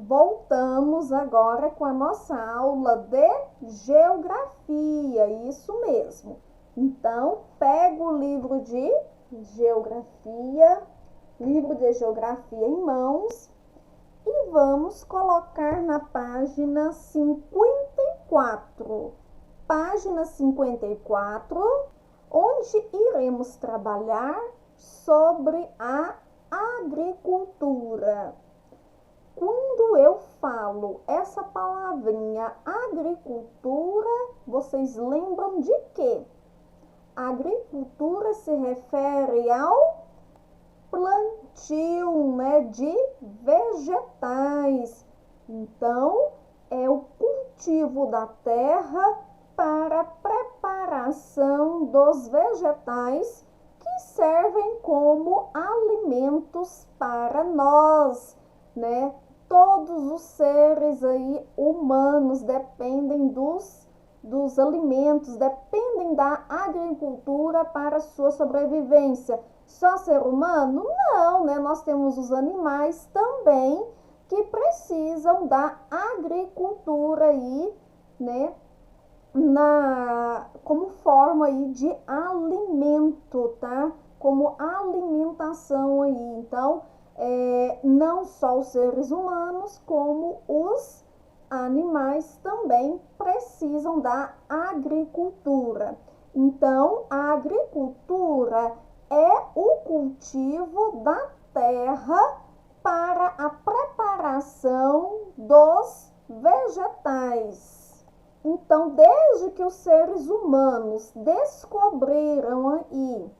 Voltamos agora com a nossa aula de geografia, isso mesmo. Então, pega o livro de geografia em mãos e vamos colocar na página 54. Página 54, onde iremos trabalhar sobre a agricultura. Quando eu falo essa palavrinha agricultura, vocês lembram de quê? Agricultura se refere ao plantio, de vegetais. Então, é o cultivo da terra para a preparação dos vegetais que servem como alimentos para nós, Todos os seres aí humanos dependem dos alimentos, dependem da agricultura para sua sobrevivência. Só ser humano? Não, Nós temos os animais também que precisam da agricultura aí, como forma aí de alimento, tá? Como alimentação aí. Então, não só os seres humanos, como os animais também precisam da agricultura. Então, a agricultura é o cultivo da terra para a preparação dos vegetais. Então, desde que os seres humanos descobriram aí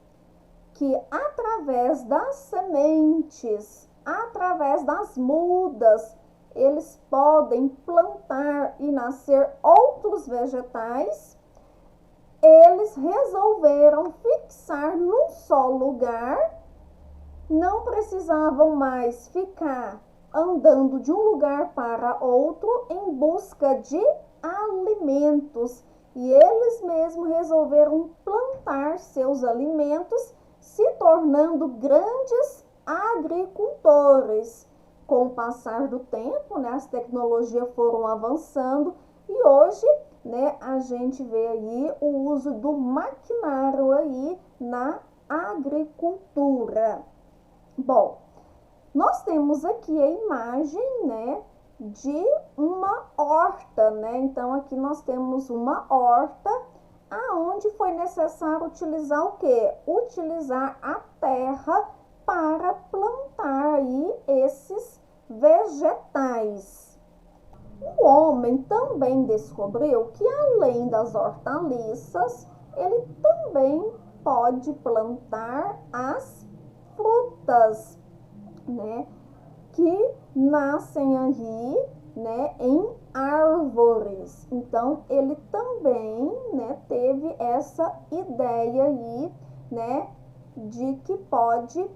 que através das sementes, através das mudas, eles podem plantar e nascer outros vegetais, eles resolveram fixar num só lugar, não precisavam mais ficar andando de um lugar para outro em busca de alimentos. E eles mesmos resolveram plantar seus alimentos, se tornando grandes agricultores. Com o passar do tempo, as tecnologias foram avançando e hoje, a gente vê aí o uso do maquinário aí na agricultura. Bom, nós temos aqui a imagem, de uma horta, Então, aqui nós temos uma horta aonde foi necessário utilizar o quê? Utilizar a terra para plantar aí esses vegetais. O homem também descobriu que além das hortaliças, ele também pode plantar as frutas, que nascem aí, em árvores. Então, ele também, teve essa ideia aí, de que pode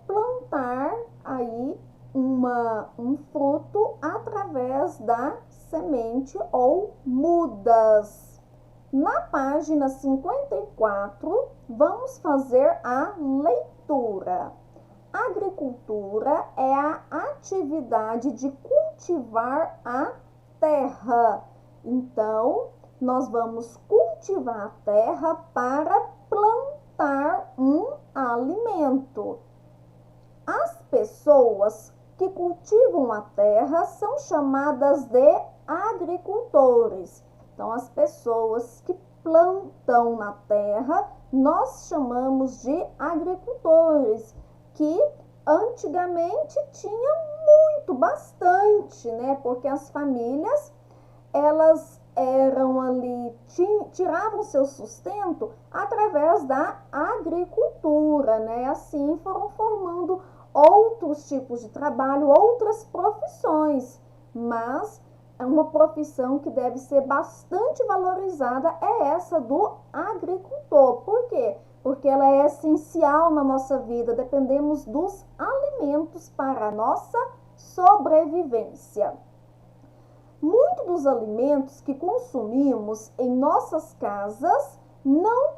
plantar aí um fruto através da semente ou mudas. Na página 54, vamos fazer a leitura. Agricultura é a atividade de cultivar a terra. Então, nós vamos cultivar a terra para plantar um alimento. As pessoas que cultivam a terra são chamadas de agricultores. Então, as pessoas que plantam na terra, nós chamamos de agricultores, que antigamente tinha bastante, Porque as famílias, elas eram ali, tiravam seu sustento através da agricultura, Assim foram formando outros tipos de trabalho, outras profissões, mas é uma profissão que deve ser bastante valorizada, é essa do agricultor. Por quê? Porque ela é essencial na nossa vida, dependemos dos alimentos para a nossa sobrevivência. Muitos dos alimentos que consumimos em nossas casas não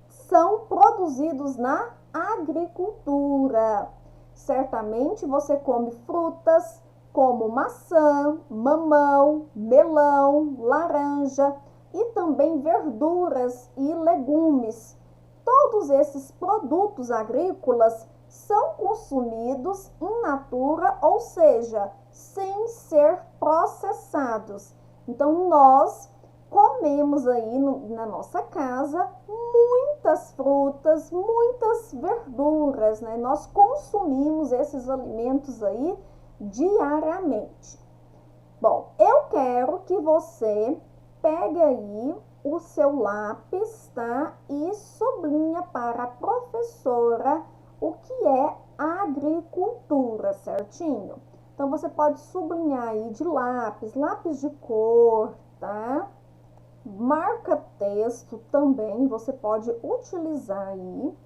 são produzidos na agricultura. Certamente você come frutas, como maçã, mamão, melão, laranja e também verduras e legumes. Todos esses produtos agrícolas são consumidos in natura, ou seja, sem ser processados. Então, nós comemos aí na nossa casa muitas frutas, muitas verduras, né? Nós consumimos esses alimentos aí diariamente. Bom, eu quero que você pegue aí o seu lápis, tá? E sublinha para a professora o que é agricultura, certinho? Então, você pode sublinhar aí de lápis, lápis de cor, tá? Marca-texto também você pode utilizar aí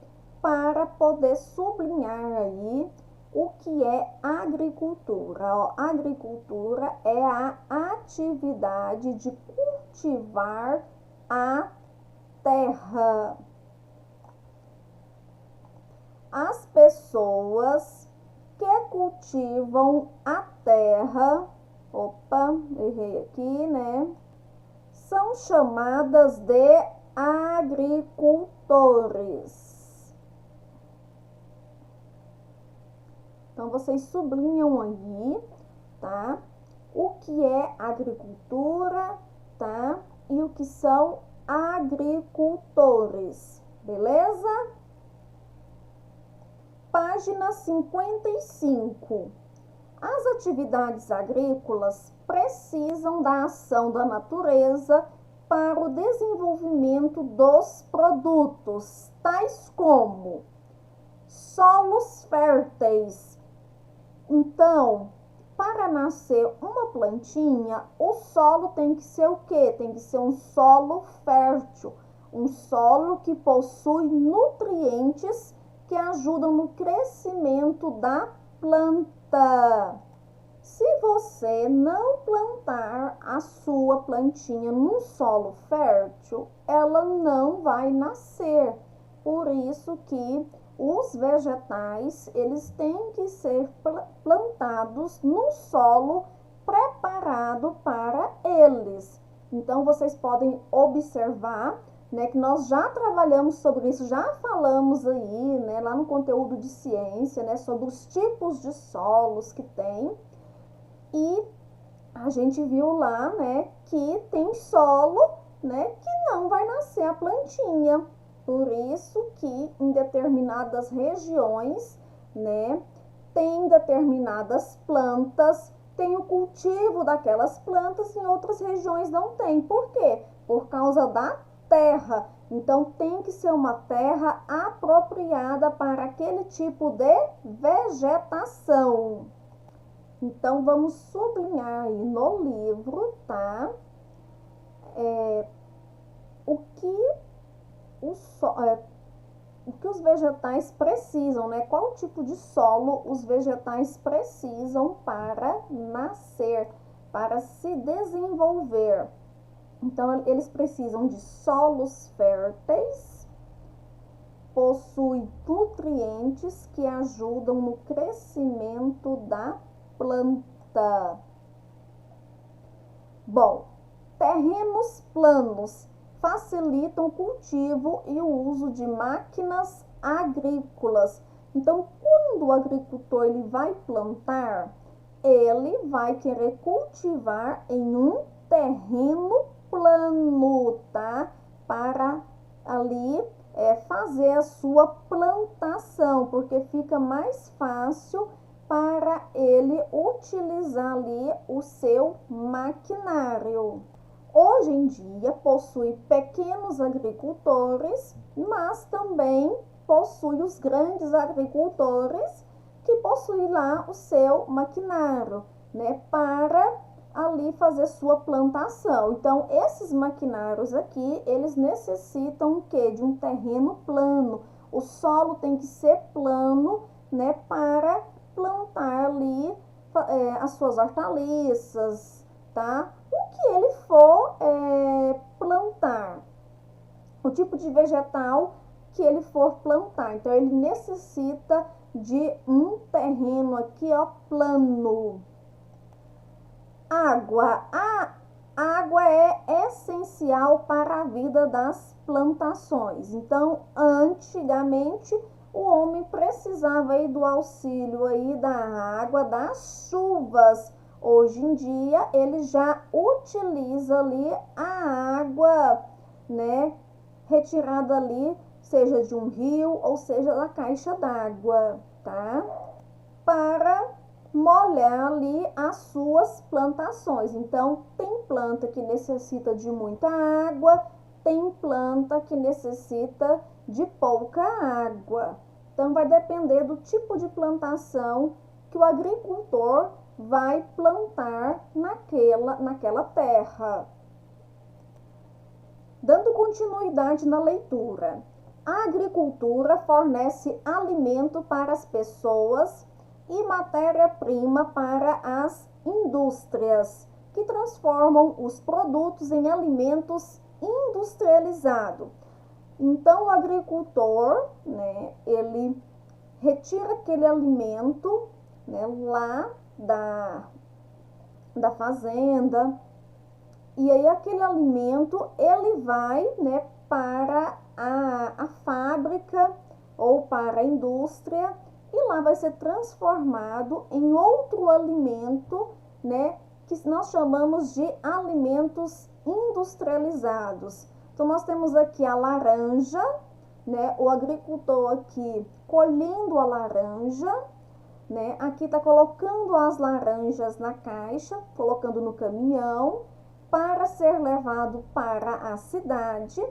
para poder sublinhar aí o que é agricultura. Ó, agricultura é a atividade de cultivar a terra. As pessoas que cultivam a terra, opa, errei aqui, né? São chamadas de agricultores. Então, vocês sublinham aí, tá? O que é agricultura, tá? E o que são agricultores, beleza? Página 55. As atividades agrícolas precisam da ação da natureza para o desenvolvimento dos produtos, tais como solos férteis. Então, para nascer uma plantinha, o solo tem que ser o quê? Tem que ser um solo fértil, um solo que possui nutrientes que ajudam no crescimento da planta. Se você não plantar a sua plantinha num solo fértil, ela não vai nascer. Por isso que os vegetais, eles têm que ser plantados num solo preparado para eles. Então, vocês podem observar, né, que nós já trabalhamos sobre isso, já falamos aí, né, lá no conteúdo de ciência, né, sobre os tipos de solos que tem. E a gente viu lá, né, que tem solo, né, que não vai nascer a plantinha. Por isso que em determinadas regiões, né, tem determinadas plantas, tem o cultivo daquelas plantas, em outras regiões não tem. Por quê? Por causa da terra. Então, tem que ser uma terra apropriada para aquele tipo de vegetação. Então, vamos sublinhar aí no livro, tá? O que os vegetais precisam, né? Qual tipo de solo os vegetais precisam para nascer, para se desenvolver. Então, eles precisam de solos férteis, possuem nutrientes que ajudam no crescimento da planta. Bom, terrenos planos facilitam o cultivo e o uso de máquinas agrícolas. Então, quando o agricultor ele vai plantar, ele vai querer cultivar em um terreno plano, tá? Para ali fazer a sua plantação, porque fica mais fácil para ele utilizar ali o seu maquinário. Hoje em dia possui pequenos agricultores, mas também possui os grandes agricultores que possuem lá o seu maquinário, né, para ali fazer sua plantação. Então, esses maquinários aqui, eles necessitam o quê? De um terreno plano. O solo tem que ser plano, né, para plantar ali as suas hortaliças, tá? O que ele for plantar, o tipo de vegetal que ele for plantar. Então, ele necessita de um terreno aqui, ó, plano. Água. A água é essencial para a vida das plantações. Então, antigamente, o homem precisava aí do auxílio aí da água, das chuvas. Hoje em dia, ele já utiliza ali a água, né, retirada ali, seja de um rio ou seja da caixa d'água, tá? Para molhar ali as suas plantações. Então, tem planta que necessita de muita água, tem planta que necessita de pouca água. Então, vai depender do tipo de plantação que o agricultor vai plantar naquela terra. Dando continuidade na leitura. A agricultura fornece alimento para as pessoas e matéria-prima para as indústrias, que transformam os produtos em alimentos industrializados. Então, o agricultor, né, ele retira aquele alimento, né, lá da fazenda, e aí aquele alimento ele vai, né, para a fábrica ou para a indústria, e lá vai ser transformado em outro alimento, né, que nós chamamos de alimentos industrializados. Então, nós temos aqui a laranja, né, o agricultor aqui colhendo a laranja, né, aqui está colocando as laranjas na caixa, colocando no caminhão, para ser levado para a cidade.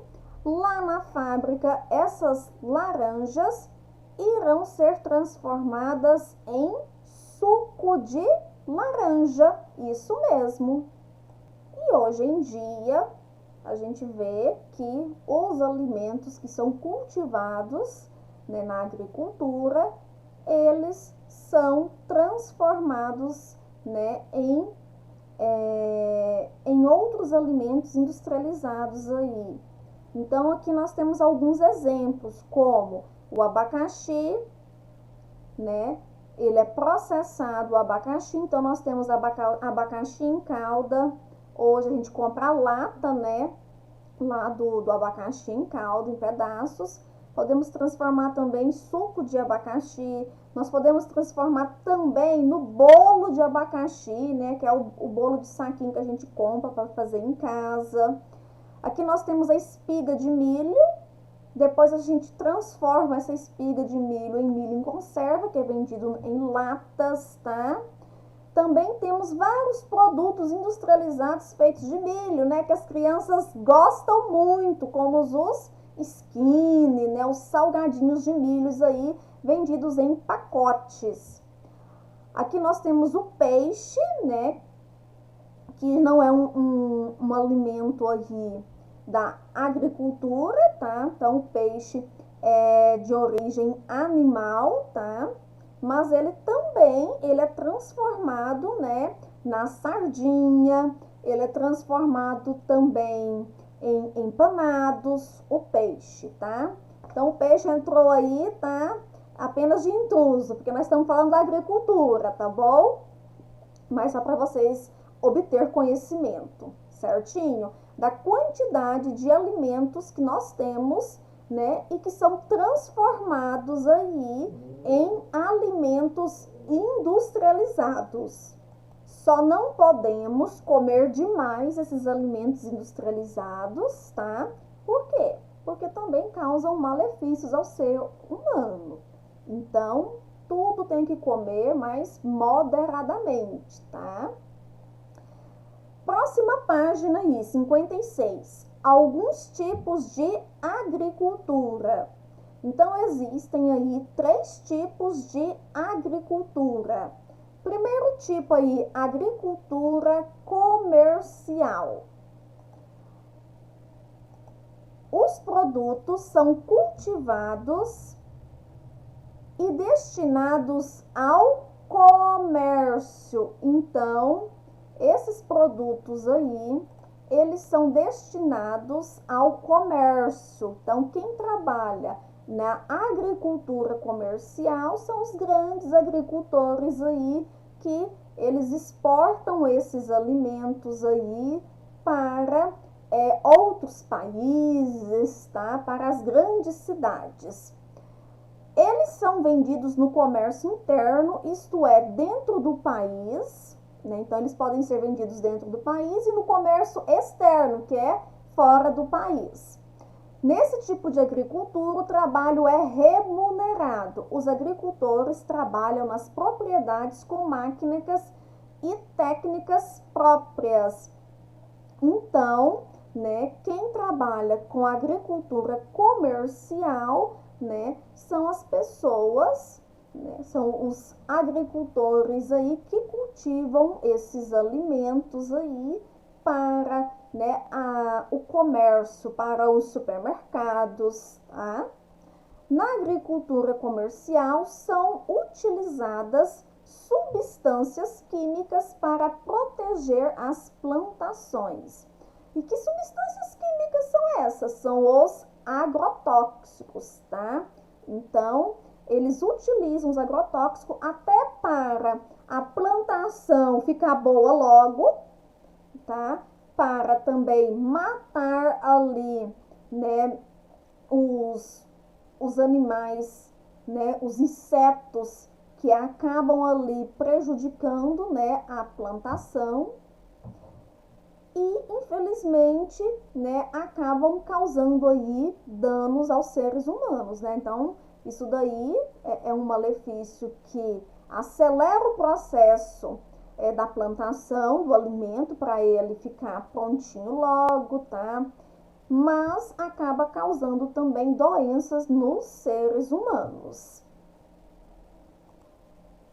Lá na fábrica, essas laranjas irão ser transformadas em suco de laranja, isso mesmo. E hoje em dia, a gente vê que os alimentos que são cultivados, né, na agricultura, eles são transformados, né, em outros alimentos industrializados aí. Então, aqui nós temos alguns exemplos, como o abacaxi, né? Ele é processado, o abacaxi, então nós temos abacaxi em calda. Hoje a gente compra a lata, né? Lá do abacaxi em calda, em pedaços. Podemos transformar também em suco de abacaxi. Nós podemos transformar também no bolo de abacaxi, né? Que é o bolo de saquinho que a gente compra para fazer em casa. Aqui nós temos a espiga de milho. Depois a gente transforma essa espiga de milho em milho em conserva, que é vendido em latas, tá? Também temos vários produtos industrializados feitos de milho, né? Que as crianças gostam muito, como os skinny, né? Os salgadinhos de milhos aí, vendidos em pacotes. Aqui nós temos o peixe, né? Que não é um alimento aí da agricultura, tá? Então, o peixe é de origem animal, tá? Mas ele também, ele é transformado, né, na sardinha, ele é transformado também em empanados, o peixe, tá? Então, o peixe entrou aí, tá? Apenas de intruso, porque nós estamos falando da agricultura, tá bom? Mas só para vocês obter conhecimento, certinho? Da quantidade de alimentos que nós temos, né, e que são transformados aí em alimentos industrializados. Só não podemos comer demais esses alimentos industrializados, tá? Por quê? Porque também causam malefícios ao ser humano. Então, tudo tem que comer, mas moderadamente, tá? Próxima página aí, 56. Alguns tipos de agricultura. Então, existem aí 3 tipos de agricultura. Primeiro tipo aí, agricultura comercial. Os produtos são cultivados e destinados ao comércio. Então, esses produtos aí, eles são destinados ao comércio. Então, quem trabalha na agricultura comercial são os grandes agricultores aí que eles exportam esses alimentos aí para outros países, tá? Para as grandes cidades. Eles são vendidos no comércio interno, isto é, dentro do país, né? Então, eles podem ser vendidos dentro do país e no comércio externo, que é fora do país. Nesse tipo de agricultura, o trabalho é remunerado. Os agricultores trabalham nas propriedades com máquinas e técnicas próprias. Então, né, quem trabalha com agricultura comercial, né, são as pessoas, né, são os agricultores aí que cultivam esses alimentos aí para, né, o comércio, para os supermercados, tá? Na agricultura comercial são utilizadas substâncias químicas para proteger as plantações. E que substâncias químicas são essas? São os agrotóxicos, tá? Então, eles utilizam os agrotóxicos até para a plantação ficar boa logo, tá? Para também matar ali, né, os animais, né, os insetos que acabam ali prejudicando, né, a plantação e, infelizmente, né, acabam causando aí danos aos seres humanos, né? Então, isso daí é um malefício que acelera o processo da plantação do alimento para ele ficar prontinho logo, tá? Mas acaba causando também doenças nos seres humanos.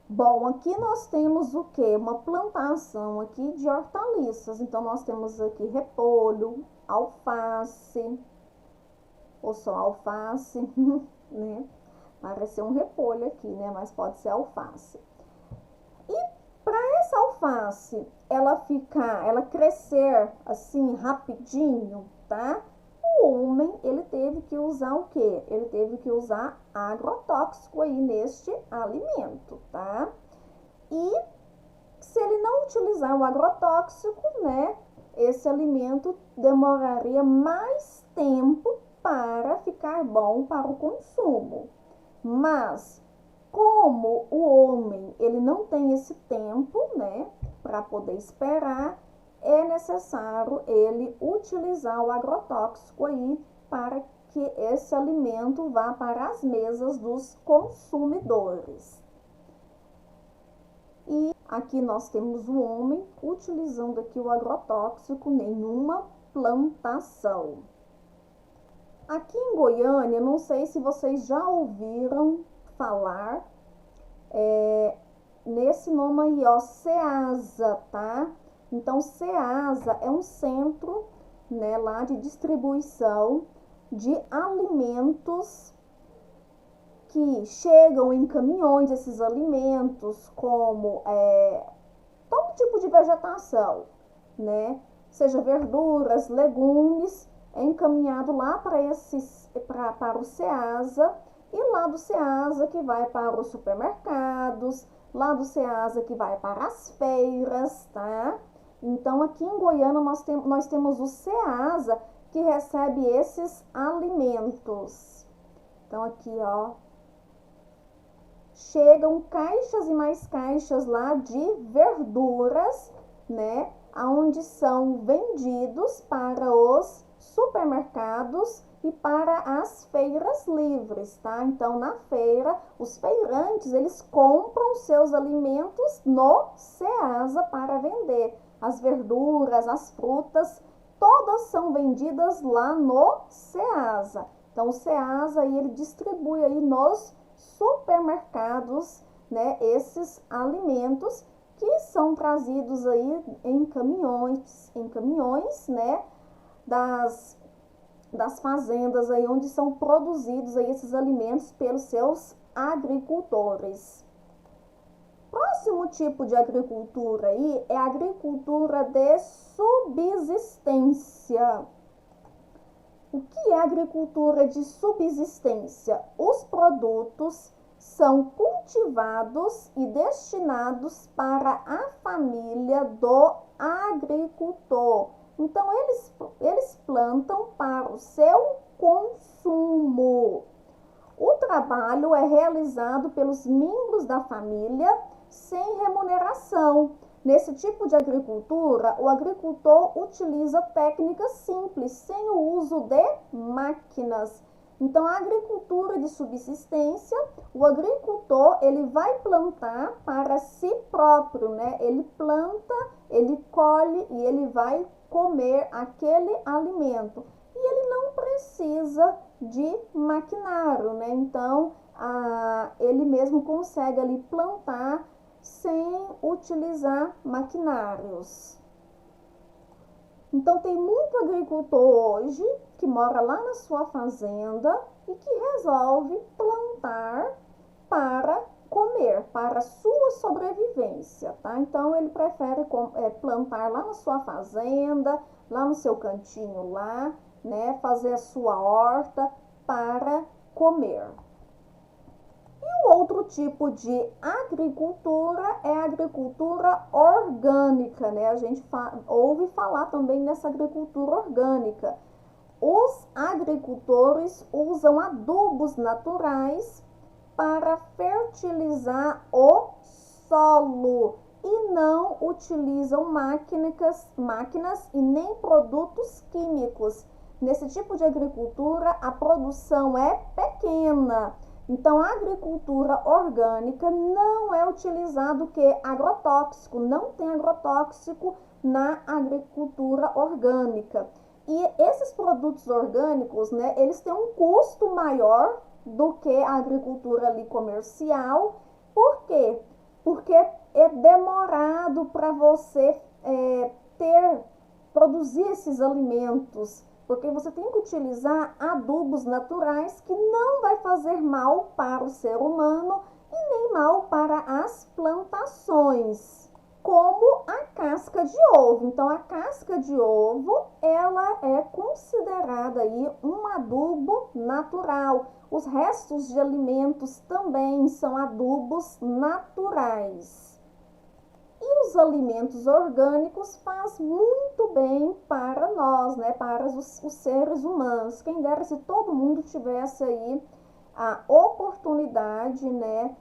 Bom, aqui nós temos o que? Uma plantação aqui de hortaliças. Então, nós temos aqui repolho, alface, ou só alface, né? Parece um repolho aqui, né? Mas pode ser alface. E para essa alface, ela crescer assim rapidinho, tá? O homem, ele teve que usar o quê? Ele teve que usar agrotóxico aí neste alimento, tá? E se ele não utilizar o agrotóxico, né, esse alimento demoraria mais tempo para ficar bom para o consumo. Mas, como o homem, ele não tem esse tempo, né, para poder esperar, é necessário ele utilizar o agrotóxico aí para que esse alimento vá para as mesas dos consumidores. E aqui nós temos o homem utilizando aqui o agrotóxico em uma plantação. Aqui em Goiânia, não sei se vocês já ouviram falar nesse nome aí, ó, Ceasa, tá? Então, Ceasa é um centro, né, lá de distribuição de alimentos que chegam em caminhões, esses alimentos, como todo tipo de vegetação, né? Seja verduras, legumes, é encaminhado lá para o Ceasa, e lá do Ceasa que vai para os supermercados, lá do Ceasa que vai para as feiras, tá? Então, aqui em Goiânia, nós temos o Ceasa que recebe esses alimentos. Então, aqui, ó, chegam caixas e mais caixas lá de verduras, né? Onde são vendidos para os supermercados e para as feiras livres, tá? Então, na feira, os feirantes, eles compram seus alimentos no Ceasa para vender. As verduras, as frutas, todas são vendidas lá no Ceasa. Então, o Ceasa, ele distribui aí nos supermercados, né, esses alimentos que são trazidos aí em caminhões, né, das fazendas aí onde são produzidos aí esses alimentos pelos seus agricultores. Próximo tipo de agricultura aí é a agricultura de subsistência. O que é agricultura de subsistência? Os produtos são cultivados e destinados para a família do agricultor. Então, eles plantam para o seu consumo. O trabalho é realizado pelos membros da família sem remuneração. Nesse tipo de agricultura, o agricultor utiliza técnicas simples, sem o uso de máquinas. Então, a agricultura de subsistência, o agricultor, ele vai plantar para si próprio, né? Ele planta, ele colhe e ele vai comer aquele alimento. E ele não precisa de maquinário, né? Então, ele mesmo consegue ali plantar sem utilizar maquinários. Então, tem muito agricultor hoje que mora lá na sua fazenda e que resolve plantar para comer, para sua sobrevivência, tá? Então, ele prefere plantar lá na sua fazenda, lá no seu cantinho lá, né? Fazer a sua horta para comer. E o outro tipo de agricultura é a agricultura orgânica, né? A gente ouve falar também nessa agricultura orgânica. Os agricultores usam adubos naturais para fertilizar o solo e não utilizam máquinas e nem produtos químicos. Nesse tipo de agricultura, a produção é pequena. Então, a agricultura orgânica não é utilizado agrotóxico, não tem agrotóxico na agricultura orgânica. E esses produtos orgânicos, né, eles têm um custo maior do que a agricultura ali comercial. Por quê? Porque é demorado para você produzir esses alimentos. Porque você tem que utilizar adubos naturais que não vai fazer mal para o ser humano e nem mal para as plantações, como a casca de ovo. Então, a casca de ovo, ela é considerada aí um adubo natural. Os restos de alimentos também são adubos naturais. E os alimentos orgânicos faz muito bem para nós, né? Para os seres humanos. Quem dera se todo mundo tivesse aí a oportunidade, né,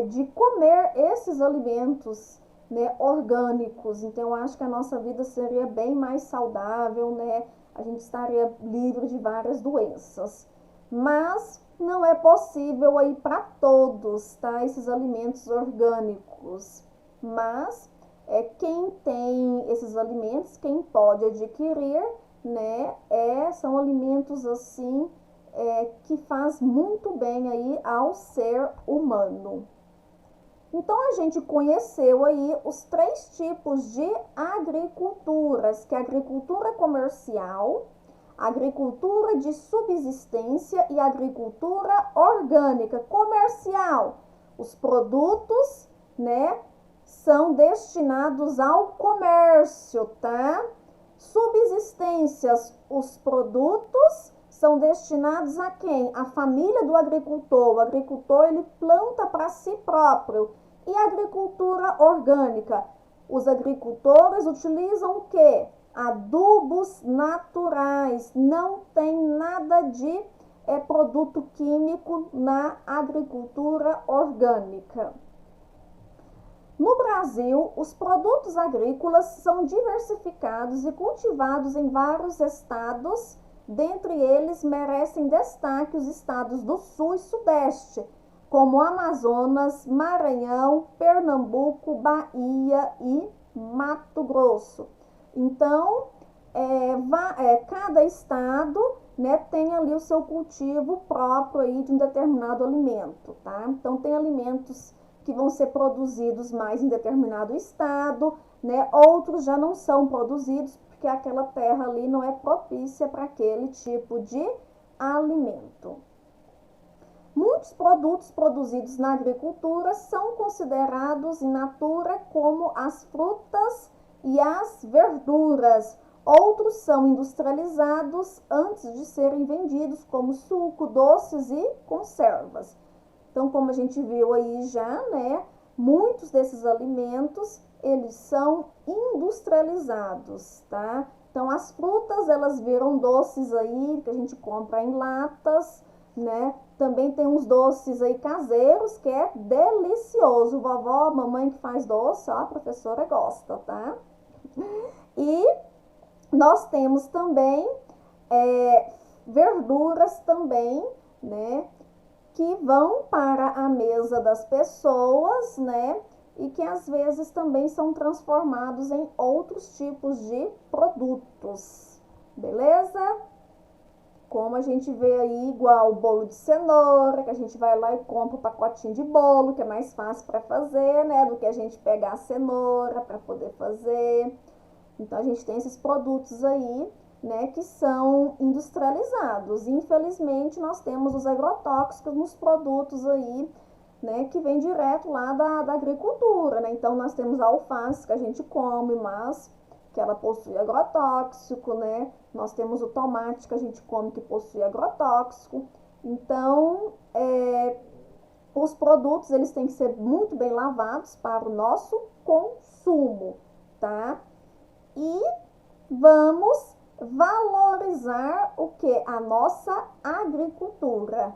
de comer esses alimentos, né, orgânicos. Então, eu acho que a nossa vida seria bem mais saudável, né? A gente estaria livre de várias doenças. Mas não é possível aí para todos, tá? Esses alimentos orgânicos. Mas quem tem esses alimentos, quem pode adquirir, né, são alimentos assim que faz muito bem aí ao ser humano. Então, a gente conheceu aí os 3 tipos de agriculturas, que é a agricultura comercial, a agricultura de subsistência e a agricultura orgânica. Comercial, os produtos, né, são destinados ao comércio, tá? Subsistências, os produtos são destinados a quem? A família do agricultor. O agricultor, ele planta para si próprio. E a agricultura orgânica? Os agricultores utilizam o quê? Adubos naturais. Não tem nada de produto químico na agricultura orgânica. No Brasil, os produtos agrícolas são diversificados e cultivados em vários estados. Dentre eles, merecem destaque os estados do Sul e Sudeste, como Amazonas, Maranhão, Pernambuco, Bahia e Mato Grosso. Então, cada estado, né, tem ali o seu cultivo próprio aí de um determinado alimento, tá? Então, tem alimentos que vão ser produzidos mais em determinado estado, né? Outros já não são produzidos porque aquela terra ali não é propícia para aquele tipo de alimento. Muitos produtos produzidos na agricultura são considerados in natura como as frutas e as verduras. Outros são industrializados antes de serem vendidos, como suco, doces e conservas. Então, como a gente viu aí já, né, muitos desses alimentos, eles são industrializados, tá? Então, as frutas, elas viram doces aí que a gente compra em latas, né? Também tem uns doces aí caseiros que é delicioso. Vovó, mamãe que faz doce, ó, a professora gosta, tá? E nós temos também verduras também, né? Que vão para a mesa das pessoas, né? E que às vezes também são transformados em outros tipos de produtos, beleza? Como a gente vê aí, igual o bolo de cenoura, que a gente vai lá e compra um pacotinho de bolo, que é mais fácil para fazer, né? Do que a gente pegar a cenoura para poder fazer. Então, a gente tem esses produtos aí, né, que são industrializados. Infelizmente, nós temos os agrotóxicos nos produtos aí, né, que vem direto lá da agricultura, né? Então, nós temos a alface que a gente come, mas que ela possui agrotóxico, né? Nós temos o tomate que a gente come que possui agrotóxico. Então, os produtos, eles têm que ser muito bem lavados para o nosso consumo, tá? E vamos valorizar o que? A nossa agricultura.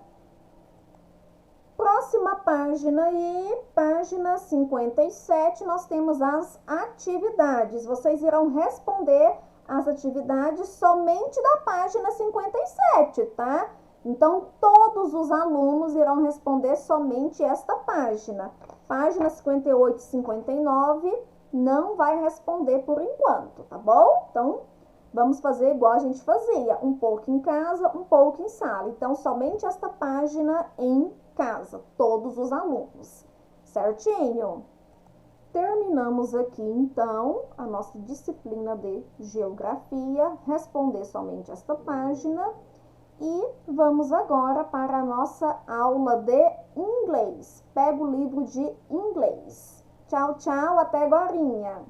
Próxima página aí, página 57, nós temos as atividades. Vocês irão responder as atividades somente da página 57, tá? Então, todos os alunos irão responder somente esta página. Página 58 e 59 não vai responder por enquanto, tá bom? Então, vamos fazer igual a gente fazia, um pouco em casa, um pouco em sala. Então, somente esta página em casa, todos os alunos, certinho? Terminamos aqui, então, a nossa disciplina de geografia, responder somente esta página. E vamos agora para a nossa aula de inglês. Pega o livro de inglês. Tchau, tchau, até agorinha!